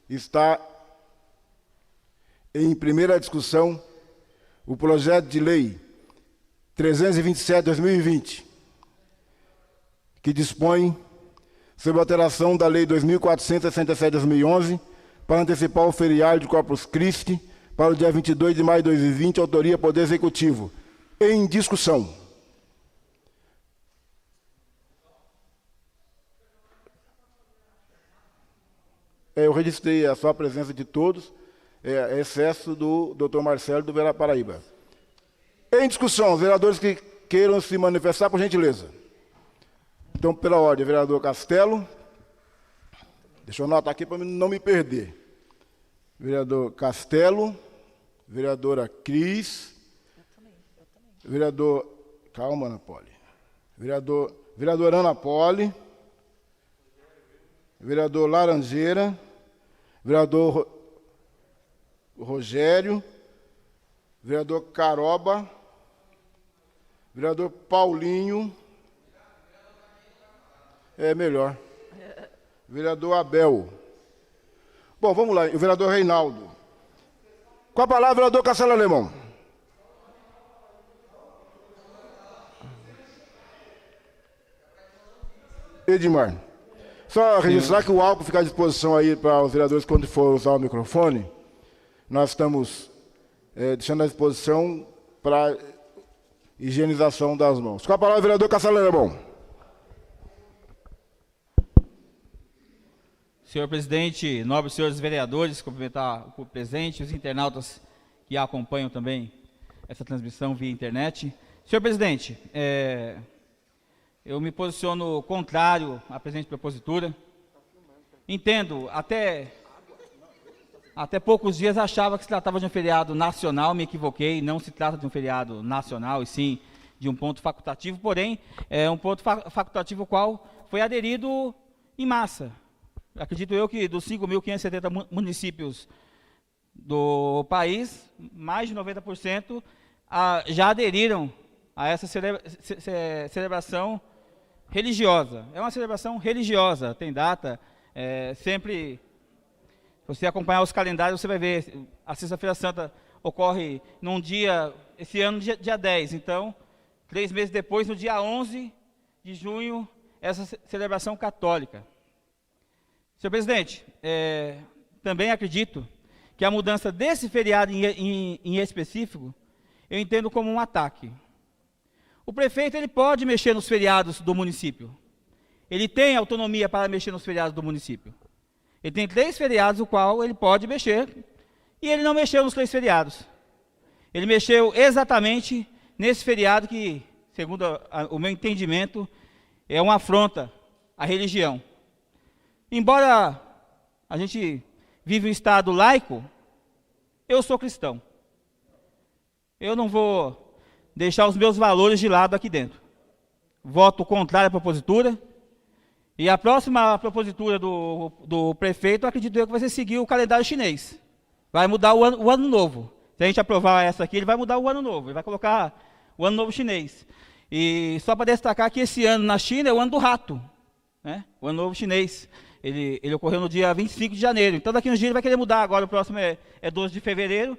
está em primeira discussão o projeto de lei 327/2020, que dispõe sobre a alteração da lei 2467/2011 para antecipar o feriado de Corpus Christi para o dia 22 de maio de 2020, autoria Poder Executivo. Em discussão. Eu registrei a sua presença de todos, excesso do Dr. Marcelo do Vera Paraíba. Em discussão, vereadores que queiram se manifestar, por gentileza. Então, pela ordem, vereador Castelo. Deixa eu anotar aqui para não me perder. Vereador Castelo, vereadora Cris, vereador... Calma, Ana Poli. Vereadora Ana Poli, vereador Laranjeira, vereador Rogério, vereador Caroba, vereador Paulinho, melhor, vereador Abel. Bom, vamos lá, o vereador Reinaldo. Com a palavra, vereador Castelo Alemão. Edmar. Só registrar que o álcool fica à disposição aí para os vereadores quando for usar o microfone. Nós estamos deixando à disposição para higienização das mãos. Com a palavra, vereador Castelo Alemão. Senhor presidente, nobres senhores vereadores, cumprimentar o presente, os internautas que acompanham também essa transmissão via internet. Senhor presidente, eu me posiciono contrário à presente propositura. Entendo, até poucos dias achava que se tratava de um feriado nacional, me equivoquei, não se trata de um feriado nacional, e sim de um ponto facultativo, porém, é um ponto facultativo ao qual foi aderido em massa. Acredito eu que dos 5.570 municípios do país, mais de 90% já aderiram a essa celebração religiosa. É uma celebração religiosa, tem data, sempre, se você acompanhar os calendários, você vai ver, a Sexta-feira Santa ocorre num dia, esse ano, dia 10, então, 3 meses depois, no dia 11 de junho, essa celebração católica. Senhor presidente, também acredito que a mudança desse feriado em específico, eu entendo como um ataque. O prefeito ele pode mexer nos feriados do município. Ele tem autonomia para mexer nos feriados do município. Ele tem 3 feriados, o qual ele pode mexer, e ele não mexeu nos 3 feriados. Ele mexeu exatamente nesse feriado que, segundo o meu entendimento, é uma afronta à religião. Embora a gente vive um estado laico, eu sou cristão. Eu não vou deixar os meus valores de lado aqui dentro. Voto contrário à propositura. E a próxima propositura do prefeito, acredito eu que vai ser seguir o calendário chinês. Vai mudar o ano novo. Se a gente aprovar essa aqui, ele vai mudar o ano novo. Ele vai colocar o ano novo chinês. E só para destacar que esse ano na China é o ano do rato, né? O ano novo chinês. Ele ocorreu no dia 25 de janeiro. Então, daqui uns dias ele vai querer mudar. Agora o próximo é 12 de fevereiro.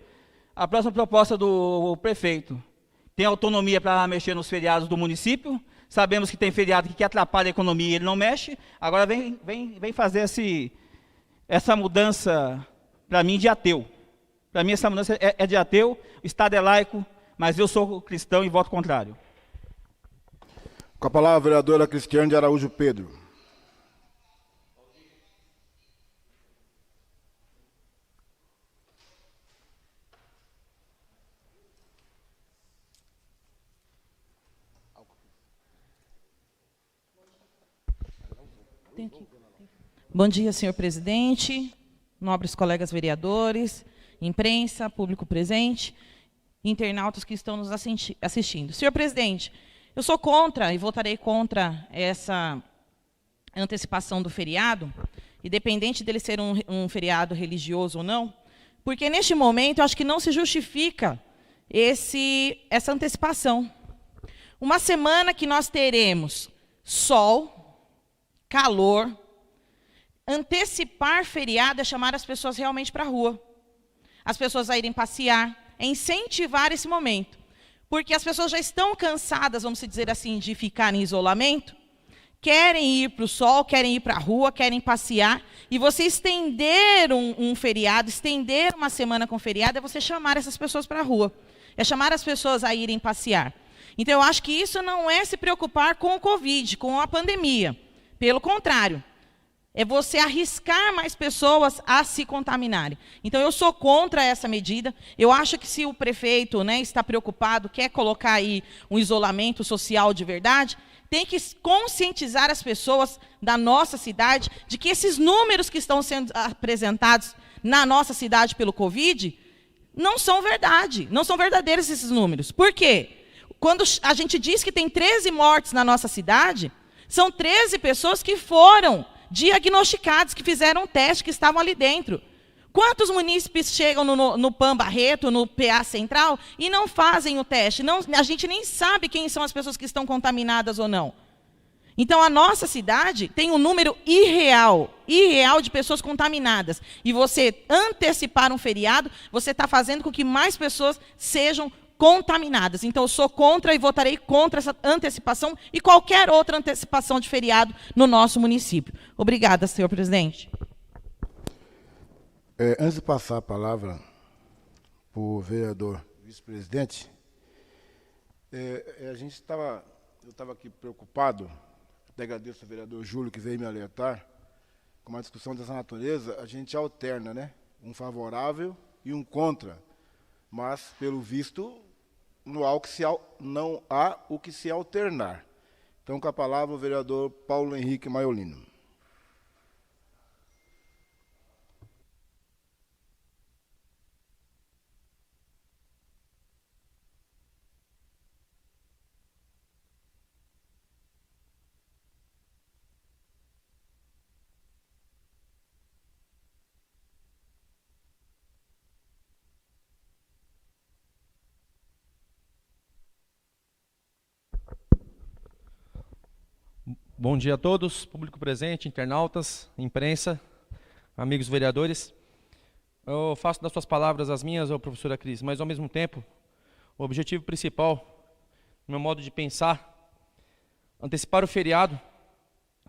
A próxima proposta do prefeito tem autonomia para mexer nos feriados do município. Sabemos que tem feriado que atrapalha a economia e ele não mexe. Agora vem fazer essa mudança, para mim, de ateu. Para mim, essa mudança é de ateu. O Estado é laico, mas eu sou cristão e voto contrário. Com a palavra, a vereadora Cristiane de Araújo Pedro. Bom dia, senhor presidente, nobres colegas vereadores, imprensa, público presente, internautas que estão nos assistindo. Senhor presidente, eu sou contra e votarei contra essa antecipação do feriado, independente dele ser um feriado religioso ou não, porque neste momento eu acho que não se justifica essa antecipação. Uma semana que nós teremos sol, calor, antecipar feriado é chamar as pessoas realmente para a rua. As pessoas a irem passear, é incentivar esse momento. Porque as pessoas já estão cansadas, vamos dizer assim, de ficar em isolamento, querem ir para o sol, querem ir para a rua, querem passear, e você estender um feriado, estender uma semana com feriado, é você chamar essas pessoas para a rua, é chamar as pessoas a irem passear. Então, eu acho que isso não é se preocupar com o Covid, com a pandemia. Pelo contrário, é você arriscar mais pessoas a se contaminarem. Então, eu sou contra essa medida. Eu acho que se o prefeito, né, está preocupado, quer colocar aí um isolamento social de verdade, tem que conscientizar as pessoas da nossa cidade de que esses números que estão sendo apresentados na nossa cidade pelo Covid não são verdade, não são verdadeiros esses números. Por quê? Quando a gente diz que tem 13 mortes na nossa cidade, são 13 pessoas que foram diagnosticadas, que fizeram um teste, que estavam ali dentro. Quantos munícipes chegam no PAN Barreto, no PA Central, e não fazem o teste? Não, a gente nem sabe quem são as pessoas que estão contaminadas ou não. Então, a nossa cidade tem um número irreal de pessoas contaminadas. E você antecipar um feriado, você está fazendo com que mais pessoas sejam contaminadas. Então, eu sou contra e votarei contra essa antecipação e qualquer outra antecipação de feriado no nosso município. Obrigada, senhor presidente. Antes de passar a palavra para o vereador vice-presidente, eu estava aqui preocupado, até agradeço ao vereador Júlio que veio me alertar, com uma discussão dessa natureza, a gente alterna, né? Um favorável e um contra, mas, pelo visto, não há o que se alternar. Então, com a palavra, o vereador Paulo Henrique Maiolino. Bom dia a todos, público presente, internautas, imprensa, amigos vereadores. Eu faço das suas palavras as minhas, professora Cris, mas ao mesmo tempo, o objetivo principal, no meu modo de pensar, antecipar o feriado,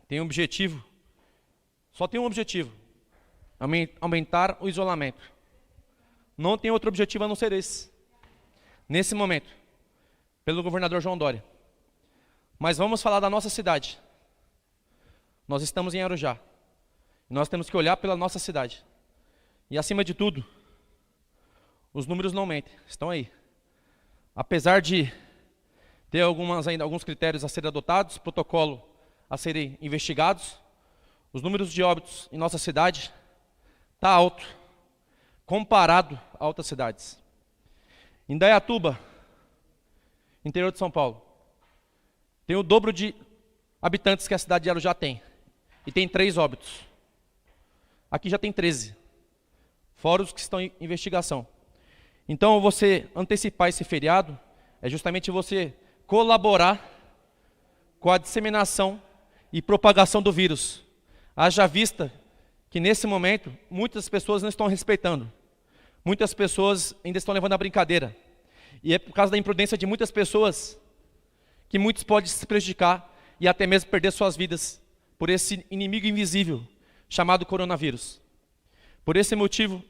tem um objetivo, só tem um objetivo, aumentar o isolamento. Não tem outro objetivo a não ser esse, nesse momento, pelo governador João Dória. Mas vamos falar da nossa cidade. Nós estamos em Arujá. Nós temos que olhar pela nossa cidade. E, acima de tudo, os números não mentem, estão aí. Apesar de ter alguns critérios a serem adotados, protocolo a serem investigados, os números de óbitos em nossa cidade está alto, comparado a outras cidades. Em Indaiatuba, interior de São Paulo, tem o dobro de habitantes que a cidade de Arujá tem. E tem 3 óbitos. Aqui já tem 13. Fora os que estão em investigação. Então, você antecipar esse feriado é justamente você colaborar com a disseminação e propagação do vírus. Haja vista que, nesse momento, muitas pessoas não estão respeitando. Muitas pessoas ainda estão levando a brincadeira. E é por causa da imprudência de muitas pessoas que muitos podem se prejudicar e até mesmo perder suas vidas por esse inimigo invisível chamado coronavírus. Por esse motivo,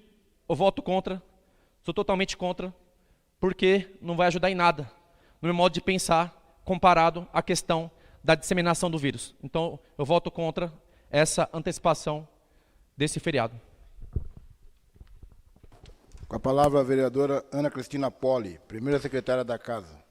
eu voto contra, sou totalmente contra, porque não vai ajudar em nada no meu modo de pensar comparado à questão da disseminação do vírus. Então, eu voto contra essa antecipação desse feriado. Com a palavra a vereadora Ana Cristina Poli, primeira secretária da Casa.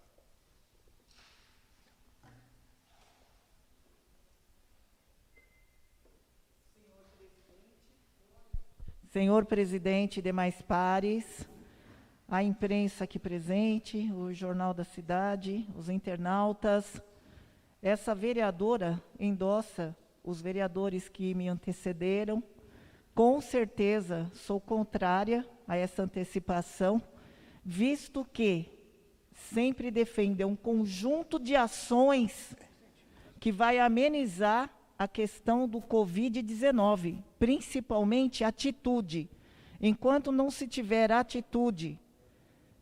Senhor presidente e demais pares, a imprensa aqui presente, o Jornal da Cidade, os internautas, essa vereadora endossa os vereadores que me antecederam. Com certeza sou contrária a essa antecipação, visto que sempre defende um conjunto de ações que vai amenizar a questão do Covid-19, principalmente atitude. Enquanto não se tiver atitude,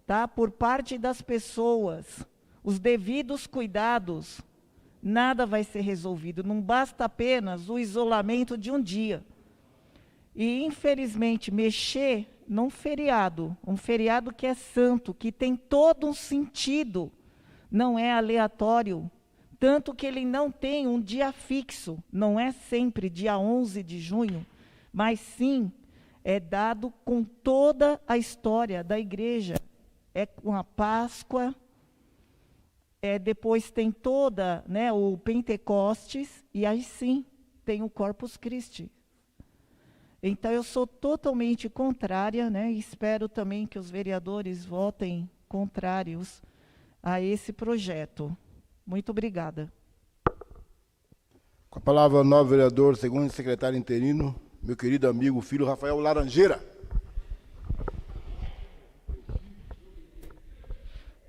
tá, por parte das pessoas, os devidos cuidados, nada vai ser resolvido. Não basta apenas o isolamento de um dia. E, infelizmente, mexer num feriado, um feriado que é santo, que tem todo um sentido, não é aleatório, tanto que ele não tem um dia fixo, não é sempre dia 11 de junho, mas sim é dado com toda a história da igreja. É com a Páscoa, depois tem toda, né, o Pentecostes, e aí sim tem o Corpus Christi. Então, eu sou totalmente contrária, né, e espero também que os vereadores votem contrários a esse projeto. Muito obrigada. Com a palavra, o novo vereador, segundo secretário interino, meu querido amigo, filho Rafael Laranjeira.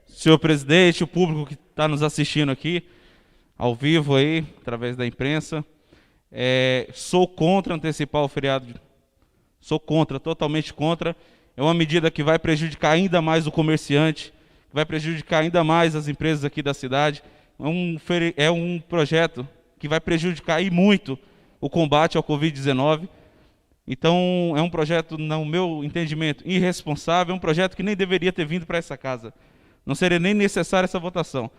Senhor presidente, o público que está nos assistindo aqui, ao vivo aí, através da imprensa, sou contra antecipar o feriado. Sou contra, totalmente contra. É uma medida que vai prejudicar ainda mais o comerciante, que vai prejudicar ainda mais as empresas aqui da cidade. É um projeto que vai prejudicar e muito o combate ao Covid-19. Então, é um projeto, no meu entendimento, irresponsável, é um projeto que nem deveria ter vindo para essa casa. Não seria nem necessária essa votação.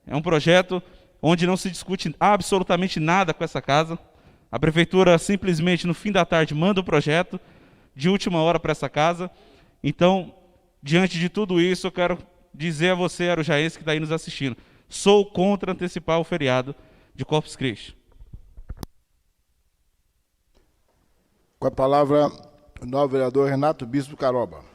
É um projeto onde não se discute absolutamente nada com essa casa. A prefeitura simplesmente, no fim da tarde, manda o projeto de última hora para essa casa. Então, diante de tudo isso, eu quero dizer a você, arujaense, que está aí nos assistindo, sou contra antecipar o feriado de Corpus Christi. Com a palavra, o novo vereador Renato Bispo Caroba.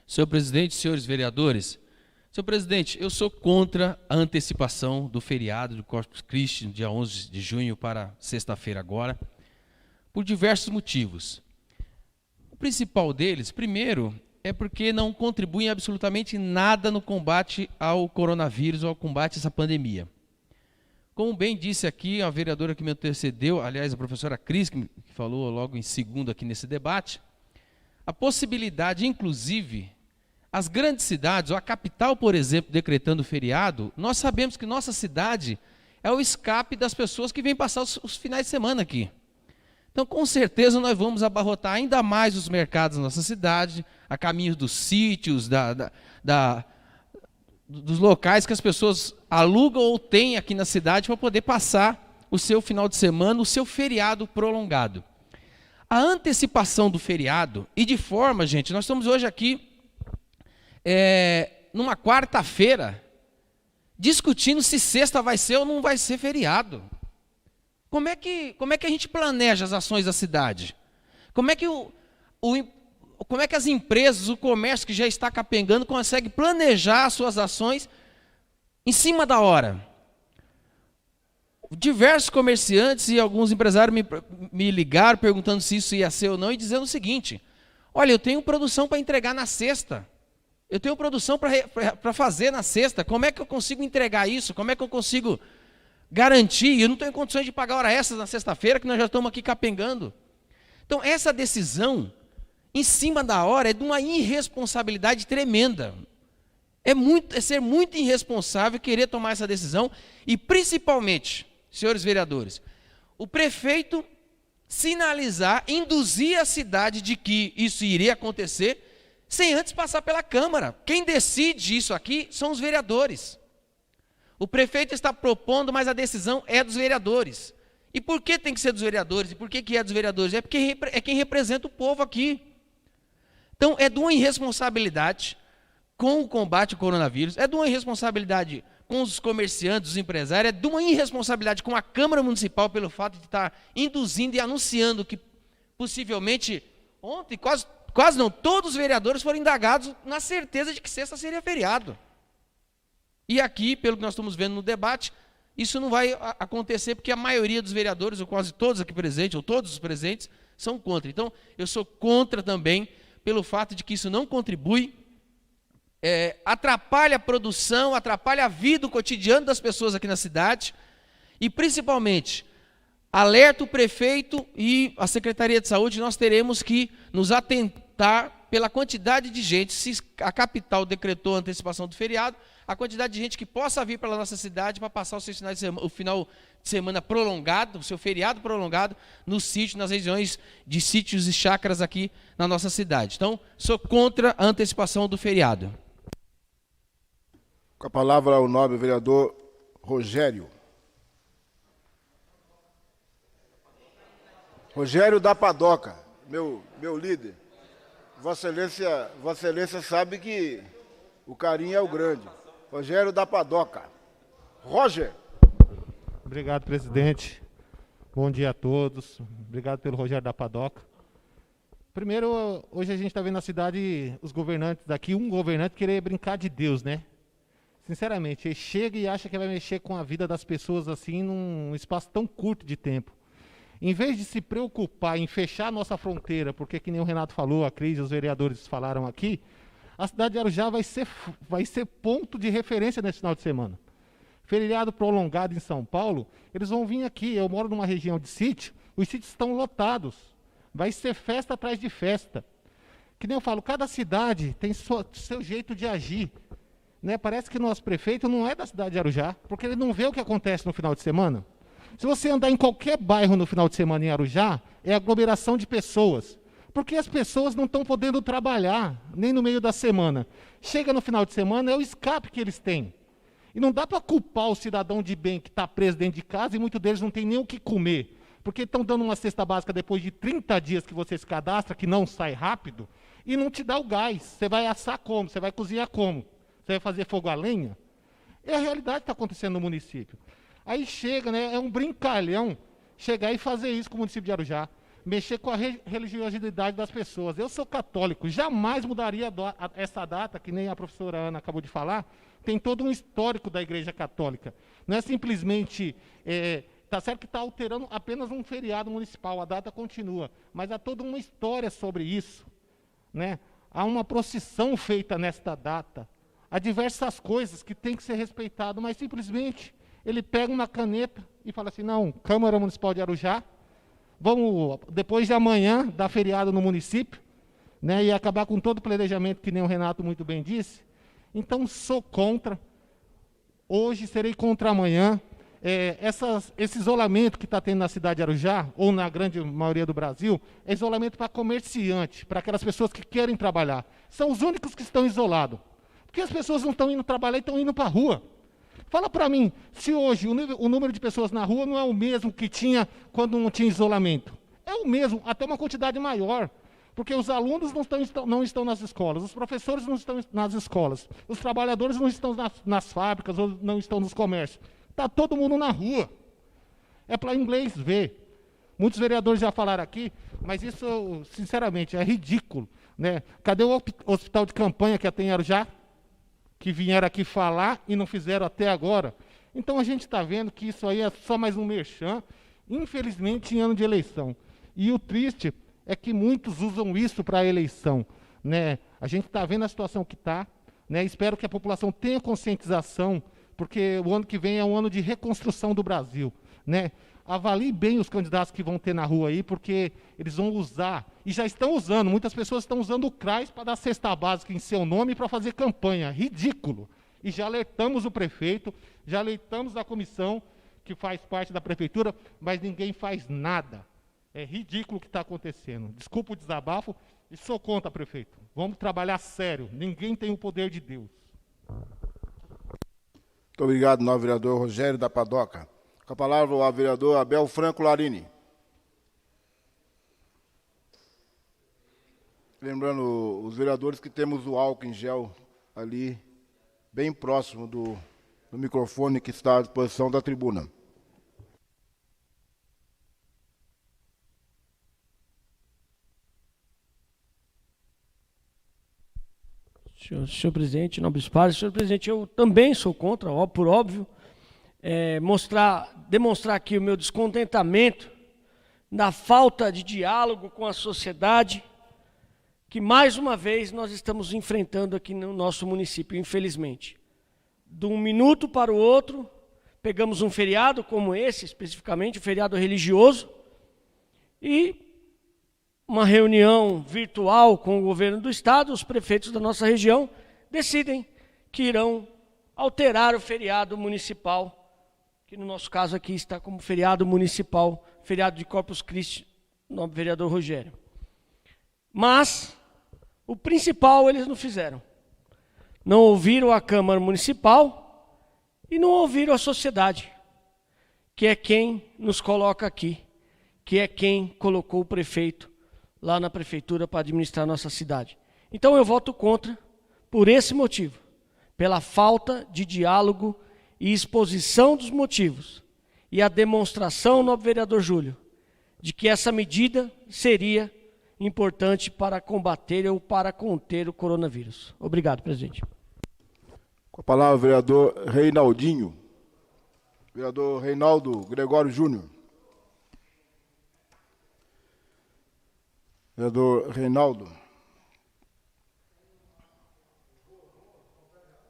Senhor presidente, senhores vereadores, senhor presidente, eu sou contra a antecipação do feriado do Corpus Christi, dia 11 de junho, para sexta-feira agora, por diversos motivos. O principal deles, primeiro, é porque não contribuem absolutamente nada no combate ao coronavírus ou ao combate a essa pandemia. Como bem disse aqui a vereadora que me antecedeu, aliás, a professora Cris, que falou logo em segundo aqui nesse debate, a possibilidade, inclusive, as grandes cidades, ou a capital, por exemplo, decretando feriado, nós sabemos que nossa cidade é o escape das pessoas que vêm passar os finais de semana aqui. Então, com certeza, nós vamos abarrotar ainda mais os mercados da nossa cidade, a caminho dos sítios, dos locais que as pessoas alugam ou têm aqui na cidade para poder passar o seu final de semana, o seu feriado prolongado. A antecipação do feriado, e de forma, gente, nós estamos hoje aqui, numa quarta-feira, discutindo se sexta vai ser ou não vai ser feriado. Como é que a gente planeja as ações da cidade? Como é que como é que as empresas, o comércio que já está capengando, consegue planejar as suas ações em cima da hora? Diversos comerciantes e alguns empresários me ligaram perguntando se isso ia ser ou não e dizendo o seguinte: olha, eu tenho produção para entregar na sexta, eu tenho produção para fazer na sexta, como é que eu consigo entregar isso? Como é que eu consigo garantir? Eu não tenho condições de pagar hora extra na sexta-feira, que nós já estamos aqui capengando. Então, essa decisão, em cima da hora, é de uma irresponsabilidade tremenda. É ser muito irresponsável querer tomar essa decisão e, principalmente, senhores vereadores, o prefeito sinalizar, induzir a cidade de que isso iria acontecer, sem antes passar pela Câmara. Quem decide isso aqui são os vereadores. O prefeito está propondo, mas a decisão é dos vereadores. E por que tem que ser dos vereadores? E por que é dos vereadores? É porque é quem representa o povo aqui. Então, é de uma irresponsabilidade com o combate ao coronavírus, é de uma irresponsabilidade com os comerciantes, os empresários, é de uma irresponsabilidade com a Câmara Municipal pelo fato de estar induzindo e anunciando que possivelmente ontem, quase não, todos os vereadores foram indagados na certeza de que sexta seria feriado. E aqui, pelo que nós estamos vendo no debate, isso não vai acontecer porque a maioria dos vereadores, ou quase todos aqui presentes, ou todos os presentes, são contra. Então, eu sou contra também pelo fato de que isso não contribui, atrapalha a produção, atrapalha a vida, o cotidiano das pessoas aqui na cidade e, principalmente, alerta o prefeito e a Secretaria de Saúde, nós teremos que nos atentar pela quantidade de gente, se a capital decretou a antecipação do feriado, a quantidade de gente que possa vir para a nossa cidade para passar o final de semana prolongado, o seu feriado prolongado, no sítio, nas regiões de sítios e chácaras aqui na nossa cidade. Então, sou contra a antecipação do feriado. Com a palavra o nobre vereador Rogério. Rogério da Padoca, meu líder. Vossa Excelência sabe que o carinho é o grande. Rogério da Padoca. Roger. Obrigado, presidente. Bom dia a todos. Obrigado pelo Rogério da Padoca. Primeiro, hoje a gente está vendo na cidade os governantes daqui, um governante querer brincar de Deus, né? Sinceramente, ele chega e acha que vai mexer com a vida das pessoas assim num espaço tão curto de tempo. Em vez de se preocupar em fechar a nossa fronteira, porque que nem o Renato falou, a Cris e os vereadores falaram aqui, a cidade de Arujá vai ser ponto de referência nesse final de semana. Feriado prolongado em São Paulo, eles vão vir aqui, eu moro numa região de sítio, os sítios estão lotados, vai ser festa atrás de festa. Que nem eu falo, cada cidade tem seu jeito de agir. Né? Parece que o nosso prefeito não é da cidade de Arujá, porque ele não vê o que acontece no final de semana. Se você andar em qualquer bairro no final de semana em Arujá, é aglomeração de pessoas. Porque as pessoas não estão podendo trabalhar, nem no meio da semana. Chega no final de semana, é o escape que eles têm. E não dá para culpar o cidadão de bem que está preso dentro de casa e muitos deles não têm nem o que comer. Porque estão dando uma cesta básica depois de 30 dias que você se cadastra, que não sai rápido, e não te dá o gás. Você vai assar como? Você vai cozinhar como? Você vai fazer fogo a lenha? É a realidade que está acontecendo no município. Aí chega, né, é um brincalhão chegar e fazer isso com o município de Arujá, mexer com a religiosidade das pessoas. Eu sou católico, jamais mudaria essa data, que nem a professora Ana acabou de falar, tem todo um histórico da Igreja Católica. Não é simplesmente, está certo que está alterando apenas um feriado municipal, a data continua, mas há toda uma história sobre isso. Né? Há uma procissão feita nesta data, há diversas coisas que têm que ser respeitadas, mas simplesmente ele pega uma caneta e fala assim, não, Câmara Municipal de Arujá, vamos, depois de amanhã, dar feriado no município, né, e acabar com todo o planejamento, que nem o Renato muito bem disse. Então, sou contra. Hoje serei contra amanhã. Esse isolamento que está tendo na cidade de Arujá, ou na grande maioria do Brasil, é isolamento para comerciante, para aquelas pessoas que querem trabalhar. São os únicos que estão isolados. Porque as pessoas não estão indo trabalhar e estão indo para a rua. Fala para mim, se hoje o número de pessoas na rua não é o mesmo que tinha quando não tinha isolamento. É o mesmo, até uma quantidade maior. Porque os alunos não estão nas escolas, os professores não estão nas escolas, os trabalhadores não estão nas fábricas ou não estão nos comércios. Está todo mundo na rua. É para inglês ver. Muitos vereadores já falaram aqui, mas isso, sinceramente, é ridículo. Né? Cadê o hospital de campanha que tem em Arujá? Que vieram aqui falar e não fizeram até agora. Então a gente está vendo que isso aí é só mais um merchan, infelizmente em ano de eleição. E o triste é que muitos usam isso para a eleição. Né? A gente está vendo a situação que está, né? Espero que a população tenha conscientização, porque o ano que vem é um ano de reconstrução do Brasil. Né? Avalie bem os candidatos que vão ter na rua aí, porque eles vão usar, e já estão usando, muitas pessoas estão usando o CRAS para dar cesta básica em seu nome para fazer campanha. Ridículo. E já alertamos o prefeito, já alertamos a comissão, que faz parte da prefeitura, mas ninguém faz nada. É ridículo o que está acontecendo. Desculpa o desabafo, e sou contra, prefeito. Vamos trabalhar sério, ninguém tem o poder de Deus. Muito obrigado, novo vereador Rogério da Padoca. Com a palavra o vereador Abel Franco Larini. Lembrando os vereadores que temos o álcool em gel ali, bem próximo do microfone que está à disposição da tribuna. Senhor presidente, nobres pares, senhor presidente, eu também sou contra, por óbvio, demonstrar aqui o meu descontentamento na falta de diálogo com a sociedade, que mais uma vez nós estamos enfrentando aqui no nosso município, infelizmente. De um minuto para o outro, pegamos um feriado como esse, especificamente, um feriado religioso, e uma reunião virtual com o governo do estado, os prefeitos da nossa região decidem que irão alterar o feriado municipal, que no nosso caso aqui está como feriado municipal, feriado de Corpus Christi, no vereador Rogério. Mas o principal eles não fizeram. Não ouviram a Câmara Municipal e não ouviram a sociedade, que é quem nos coloca aqui, que é quem colocou o prefeito lá na prefeitura para administrar a nossa cidade. Então eu voto contra por esse motivo, pela falta de diálogo e exposição dos motivos e a demonstração, nobre vereador Júlio, de que essa medida seria importante para combater ou para conter o coronavírus. Obrigado, presidente. Com a palavra, o vereador Reinaldinho. Vereador Reinaldo Gregório Júnior. Vereador Reinaldo.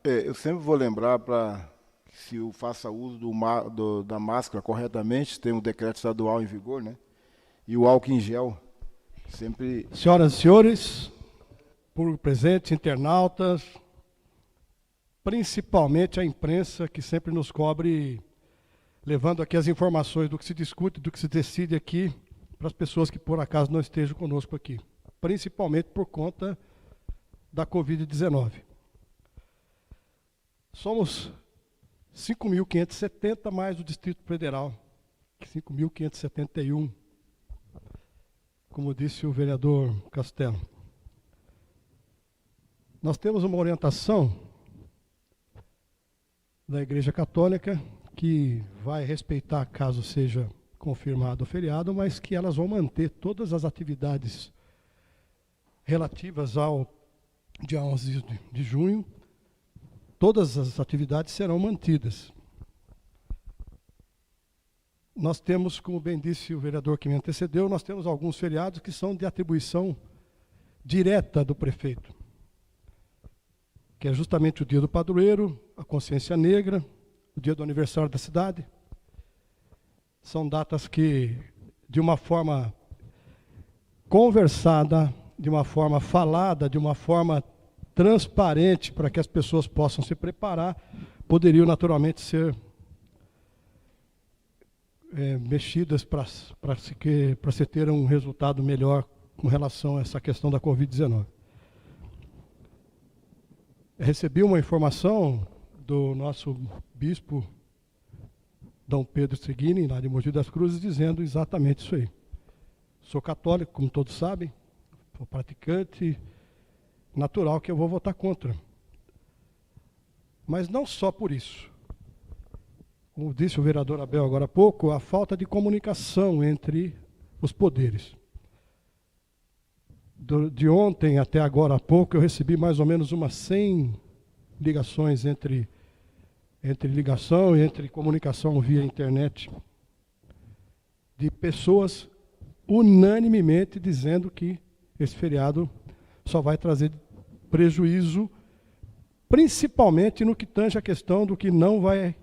Eu sempre vou lembrar para que se eu faça uso da máscara corretamente, tem um decreto estadual em vigor, né? E o álcool em gel. Sempre... Senhoras e senhores, público presente, internautas, principalmente a imprensa que sempre nos cobre, levando aqui as informações do que se discute, do que se decide aqui, para as pessoas que por acaso não estejam conosco aqui, principalmente por conta da Covid-19. Somos 5.570 mais o Distrito Federal, 5.571, como disse o vereador Castelo. Nós temos uma orientação da Igreja Católica que vai respeitar, caso seja confirmado o feriado, mas que elas vão manter todas as atividades relativas ao dia 11 de junho, todas as atividades serão mantidas. Nós temos, como bem disse o vereador que me antecedeu, nós temos alguns feriados que são de atribuição direta do prefeito, que é justamente o dia do padroeiro, a consciência negra, o dia do aniversário da cidade. São datas que, de uma forma conversada, de uma forma falada, de uma forma transparente, para que as pessoas possam se preparar, poderiam naturalmente ser mexidas para se ter um resultado melhor com relação a essa questão da Covid-19. Recebi uma informação do nosso bispo Dom Pedro Seguini, lá de Mogi das Cruzes, dizendo exatamente isso aí. Sou católico, como todos sabem, sou praticante, natural que eu vou votar contra. Mas não só por isso. Como disse o vereador Abel agora há pouco, a falta de comunicação entre os poderes. De ontem até agora há pouco, eu recebi mais ou menos umas 100 ligações entre ligação e entre comunicação via internet, de pessoas unanimemente dizendo que esse feriado só vai trazer prejuízo, principalmente no que tange a questão do que não vai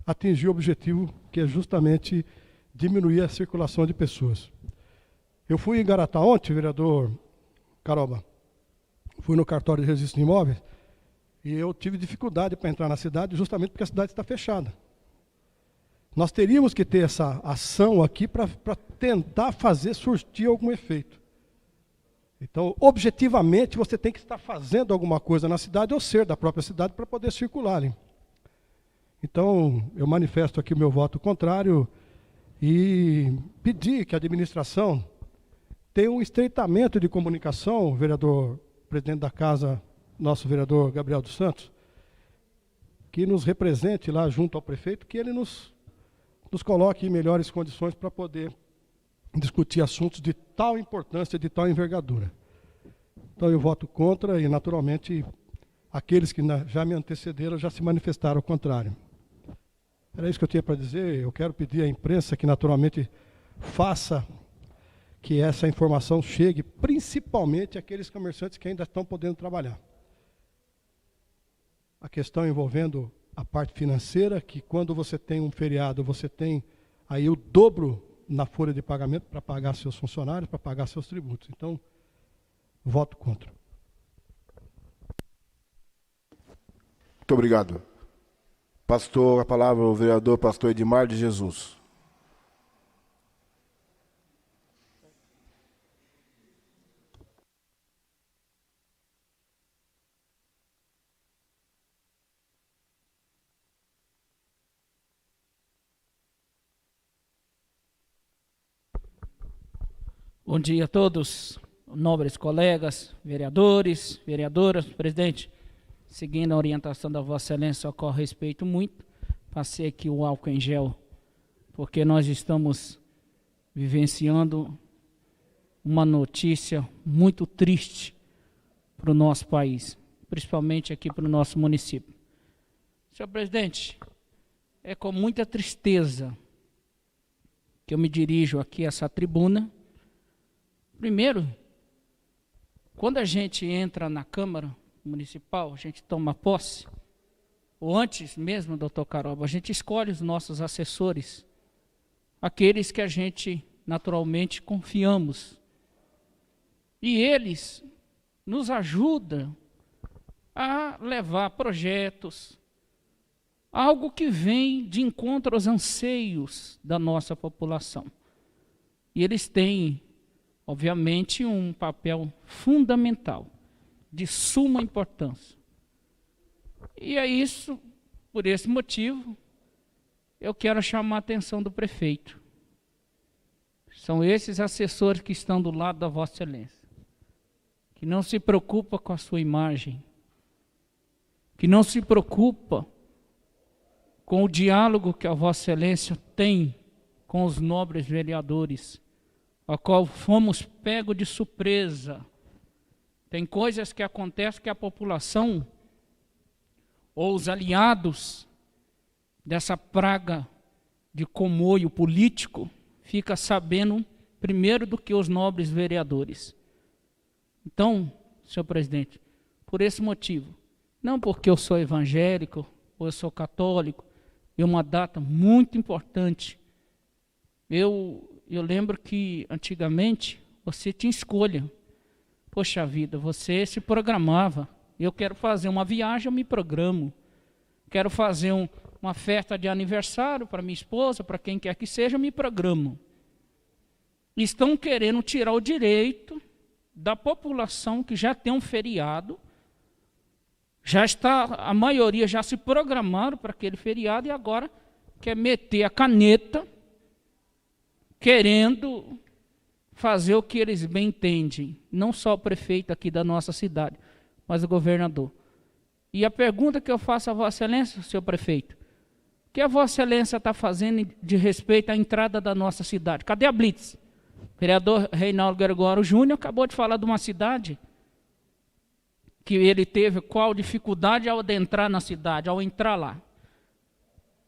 atingir o objetivo, que é justamente diminuir a circulação de pessoas. Eu fui em Garatá ontem, vereador Caroba, fui no cartório de registro de imóveis, e eu tive dificuldade para entrar na cidade, justamente porque a cidade está fechada. Nós teríamos que ter essa ação aqui para tentar fazer surtir algum efeito. Então, objetivamente, você tem que estar fazendo alguma coisa na cidade ou ser da própria cidade para poder circular. Hein? Então, eu manifesto aqui o meu voto contrário e pedir que a administração tenha um estreitamento de comunicação, vereador, presidente da casa, nosso vereador Gabriel dos Santos, que nos represente lá junto ao prefeito, que ele nos coloque em melhores condições para poder discutir assuntos de tal importância, de tal envergadura. Então eu voto contra e, naturalmente, aqueles que já me antecederam já se manifestaram ao contrário. Era isso que eu tinha para dizer. Eu quero pedir à imprensa que, naturalmente, faça que essa informação chegue principalmente àqueles comerciantes que ainda estão podendo trabalhar. A questão envolvendo a parte financeira, que quando você tem um feriado, você tem aí o dobro na folha de pagamento para pagar seus funcionários, para pagar seus tributos. Então, voto contra. Muito obrigado. Pastor, a palavra ao vereador pastor Edmar de Jesus. Bom dia a todos, nobres colegas, vereadores, vereadoras, presidente. Seguindo a orientação da Vossa Excelência, ao qual respeito muito, passei aqui o álcool em gel, porque nós estamos vivenciando uma notícia muito triste para o nosso país, principalmente aqui para o nosso município. Senhor presidente, é com muita tristeza que eu me dirijo aqui a essa tribuna. Primeiro, quando a gente entra na Câmara Municipal, a gente toma posse, ou antes mesmo, doutor Caroba, a gente escolhe os nossos assessores, aqueles que a gente naturalmente confiamos. E eles nos ajudam a levar projetos, algo que vem de encontro aos anseios da nossa população. E eles têm, obviamente, um papel fundamental, de suma importância. E é isso, por esse motivo, eu quero chamar a atenção do prefeito. São esses assessores que estão do lado da Vossa Excelência, que não se preocupa com a sua imagem, que não se preocupa com o diálogo que a Vossa Excelência tem com os nobres vereadores, a qual fomos pegos de surpresa. Tem coisas que acontecem que a população, ou os aliados dessa praga de comboio político, fica sabendo primeiro do que os nobres vereadores. Então, senhor presidente, por esse motivo, não porque eu sou evangélico ou eu sou católico, é uma data muito importante. Eu lembro que antigamente você tinha escolha. Poxa vida, você se programava. Eu quero fazer uma viagem, eu me programo. Quero fazer uma festa de aniversário para minha esposa, para quem quer que seja, eu me programo. Estão querendo tirar o direito da população que já tem um feriado, já está, a maioria já se programaram para aquele feriado e agora quer meter a caneta, querendo fazer o que eles bem entendem, não só o prefeito aqui da nossa cidade, mas o governador. E a pergunta que eu faço a Vossa Excelência, senhor prefeito, o que a Vossa Excelência está fazendo de respeito à entrada da nossa cidade? Cadê a Blitz? O vereador Reinaldo Gregório Júnior acabou de falar de uma cidade que ele teve qual dificuldade ao adentrar na cidade, ao entrar lá.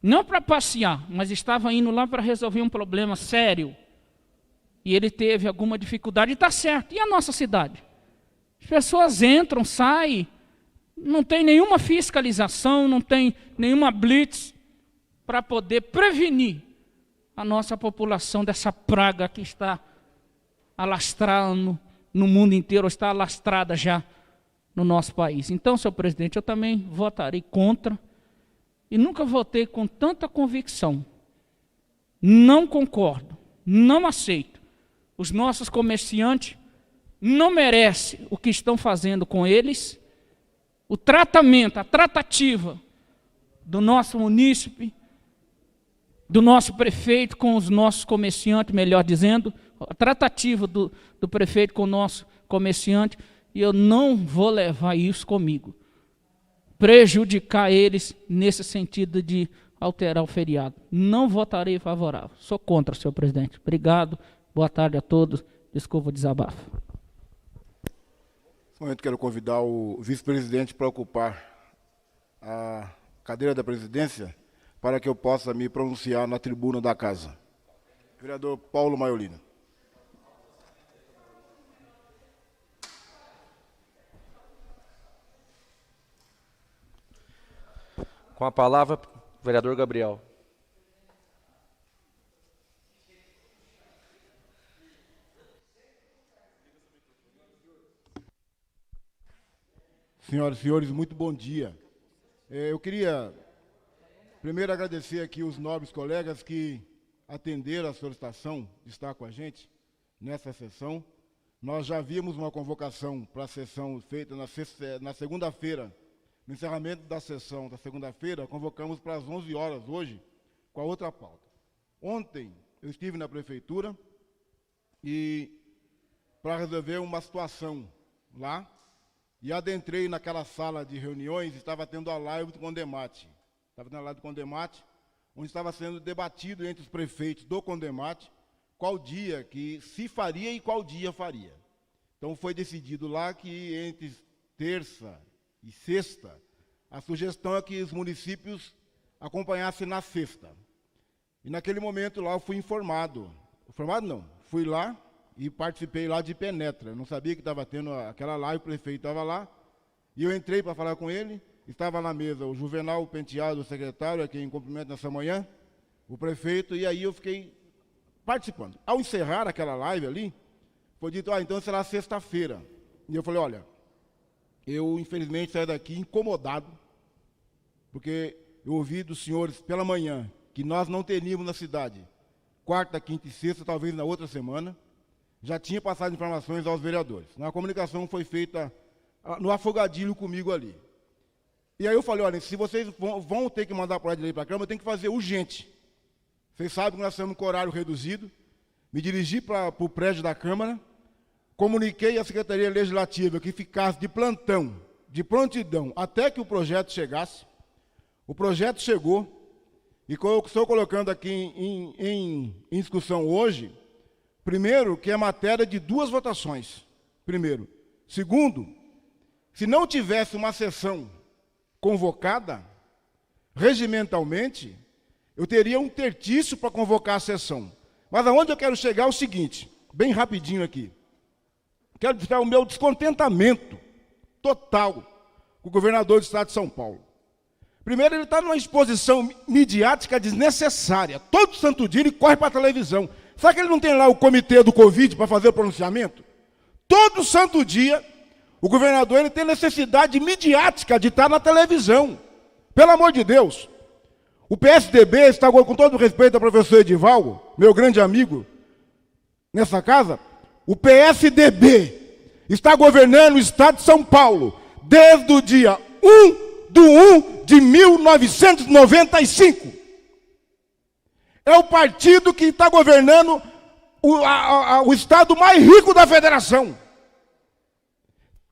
Não para passear, mas estava indo lá para resolver um problema sério. E ele teve alguma dificuldade, e está certo. E a nossa cidade? As pessoas entram, saem, não tem nenhuma fiscalização, não tem nenhuma blitz para poder prevenir a nossa população dessa praga que está alastrando no mundo inteiro, está alastrada já no nosso país. Então, senhor presidente, eu também votarei contra, e nunca votei com tanta convicção. Não concordo, não aceito. Os nossos comerciantes não merecem o que estão fazendo com eles. O tratamento, a tratativa do nosso munícipe, do nosso prefeito com os nossos comerciantes, melhor dizendo, a tratativa do prefeito com o nosso comerciante, e eu não vou levar isso comigo. Prejudicar eles nesse sentido de alterar o feriado. Não votarei favorável. Sou contra, senhor presidente. Obrigado. Boa tarde a todos. Desculpa o desabafo. Nesse momento quero convidar o vice-presidente para ocupar a cadeira da presidência para que eu possa me pronunciar na tribuna da casa. Vereador Paulo Maiolino. Com a palavra, vereador Gabriel. Senhoras e senhores, muito bom dia. Eu queria primeiro agradecer aqui os nobres colegas que atenderam a solicitação de estar com a gente nessa sessão. Nós já havíamos uma convocação para a sessão feita na segunda-feira. No encerramento da sessão da segunda-feira, convocamos para as 11 horas hoje, com a outra pauta. Ontem, eu estive na prefeitura e para resolver uma situação lá, e adentrei naquela sala de reuniões, estava tendo a live do Condemate. Estava tendo a live do Condemate, onde estava sendo debatido entre os prefeitos do Condemate qual dia que se faria e qual dia faria. Então, foi decidido lá que entre terça e sexta, a sugestão é que os municípios acompanhassem na sexta. E naquele momento lá eu fui informado. Informado não, fui lá e participei lá de penetra. Eu não sabia que estava tendo aquela live, o prefeito estava lá. E eu entrei para falar com ele, estava na mesa o Juvenal Penteado, o secretário, a quem cumprimento nessa manhã, o prefeito, e aí eu fiquei participando. Ao encerrar aquela live ali, foi dito, então será sexta-feira. E eu falei, olha, eu, infelizmente, saí daqui incomodado, porque eu ouvi dos senhores pela manhã que nós não teríamos na cidade quarta, quinta e sexta, talvez na outra semana. Já tinha passado informações aos vereadores. A comunicação foi feita no afogadilho comigo ali. E aí eu falei, olha, se vocês vão ter que mandar para a lei para a Câmara, tem que fazer urgente. Vocês sabem que nós estamos com horário reduzido. Me dirigi para o prédio da Câmara, comuniquei à Secretaria Legislativa que ficasse de plantão, de prontidão, até que o projeto chegasse. O projeto chegou, e estou colocando aqui em discussão hoje, primeiro, que é matéria de 2 votações. Primeiro. Segundo, se não tivesse uma sessão convocada, regimentalmente, eu teria um tertício para convocar a sessão. Mas aonde eu quero chegar é o seguinte, bem rapidinho aqui. Quero dizer o meu descontentamento total com o governador do estado de São Paulo. Primeiro, ele está numa exposição midiática desnecessária. Todo santo dia ele corre para a televisão. Sabe que ele não tem lá o comitê do Covid para fazer o pronunciamento? Todo santo dia, o governador ele tem necessidade midiática de estar na televisão. Pelo amor de Deus. O PSDB está, com todo o respeito ao professor Edivaldo, meu grande amigo, nessa casa, o PSDB está governando o estado de São Paulo desde o dia 1/1/1995. É o partido que está governando o estado mais rico da federação.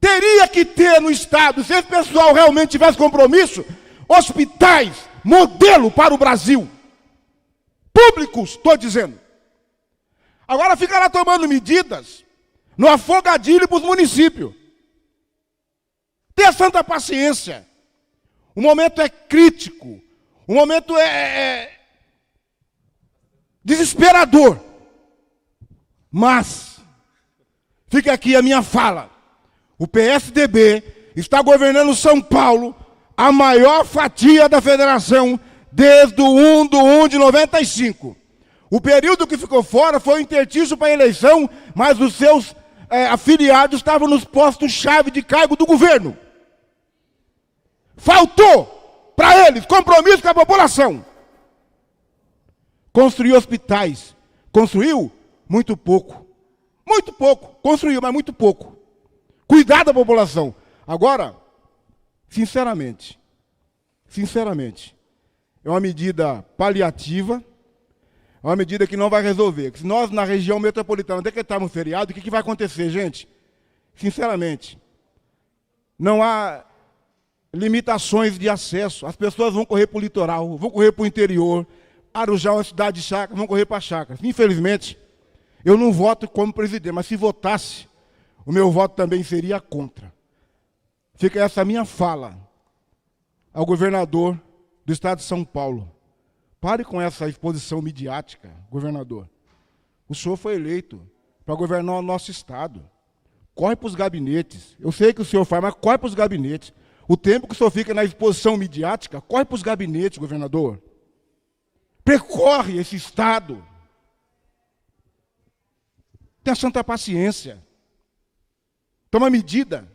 Teria que ter no estado, se esse pessoal realmente tivesse compromisso, hospitais, modelo para o Brasil. Públicos, estou dizendo. Agora fica lá tomando medidas no afogadilho para os municípios. Tenha santa paciência. O momento é crítico. O momento é desesperador. Mas, fica aqui a minha fala. O PSDB está governando São Paulo, a maior fatia da federação, desde o 1/1/95. O período que ficou fora foi o intertício para a eleição, mas os seus afiliados estavam nos postos-chave de cargo do governo. Faltou para eles compromisso com a população. Construiu hospitais. Construiu? Muito pouco. Muito pouco. Construiu, mas muito pouco. Cuidar da população. Agora, sinceramente, é uma medida paliativa, é uma medida que não vai resolver. Se nós, na região metropolitana, decretarmos um feriado, o que vai acontecer, gente? Sinceramente, não há limitações de acesso. As pessoas vão correr para o litoral, vão correr para o interior. Arujá é uma cidade de chácaras, vão correr para chácaras. Infelizmente, eu não voto como presidente, mas se votasse, o meu voto também seria contra. Fica essa minha fala ao governador do estado de São Paulo. Pare com essa exposição midiática, governador. O senhor foi eleito para governar o nosso Estado. Corre para os gabinetes. Eu sei que o senhor faz, mas corre para os gabinetes. O tempo que o senhor fica na exposição midiática, corre para os gabinetes, governador. Percorre esse Estado. Tenha santa paciência. Toma medida.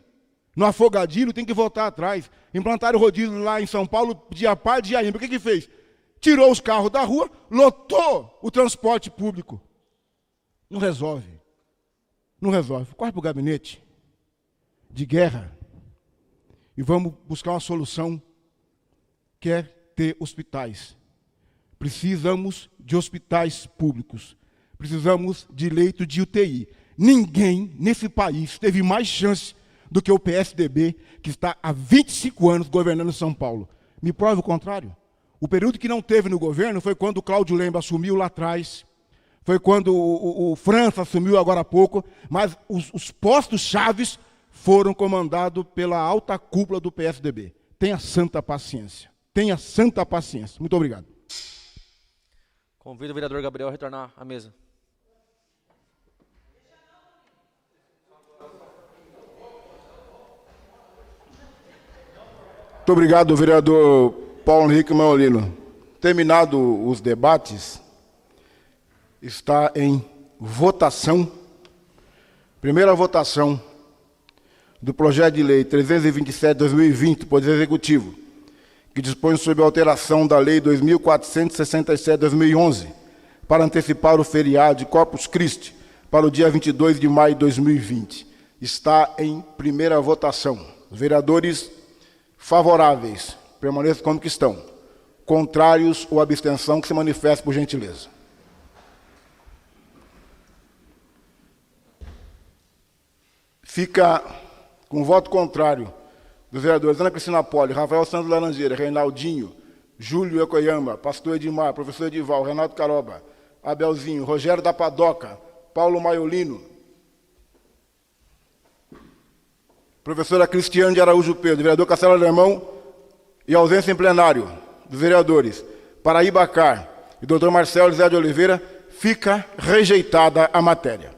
No afogadilho tem que voltar atrás. Implantaram o rodízio lá em São Paulo, dia par, dia ímpar. O que fez? Tirou os carros da rua, lotou o transporte público. Não resolve. Não resolve. Corre para o gabinete de guerra e vamos buscar uma solução que é ter hospitais. Precisamos de hospitais públicos. Precisamos de leito de UTI. Ninguém nesse país teve mais chance do que o PSDB, que está há 25 anos governando São Paulo. Me prove o contrário. O período que não teve no governo foi quando o Cláudio Lembra assumiu lá atrás, foi quando o França assumiu agora há pouco, mas os postos chaves foram comandados pela alta cúpula do PSDB. Tenha santa paciência. Tenha santa paciência. Muito obrigado. Convido o vereador Gabriel a retornar à mesa. Muito obrigado, vereador Paulo Henrique Manolino. Terminado os debates, está em votação, primeira votação do projeto de lei 327/2020, Poder Executivo, que dispõe sobre a alteração da lei 2467/2011, para antecipar o feriado de Corpus Christi para o dia 22 de maio de 2020. Está em primeira votação. Os vereadores favoráveis permaneçam como que estão. Contrários ou abstenção, que se manifestem por gentileza. Fica com voto contrário dos vereadores Ana Cristina Poli, Rafael Santos Laranjeira, Reinaldinho, Júlio Yokoyama, Pastor Edmar, Professor Edival, Renato Caroba, Abelzinho, Rogério da Padoca, Paulo Maiolino, professora Cristiane de Araújo Pedro, vereador Castelo Alemão, e ausência em plenário dos vereadores Paraíba Car e doutor Marcelo José de Oliveira, fica rejeitada a matéria.